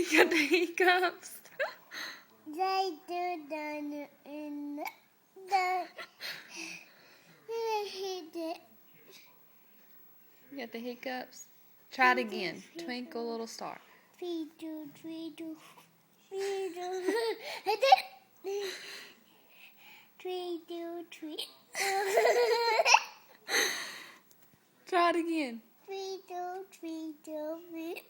You got the hiccups. They do the You got the hiccups. Try it again. Twinkle, little star. Tweedle, tweedle, tweedle. Tweedle, tweedle. Try it again. Tweedle, tweedle, tweedle.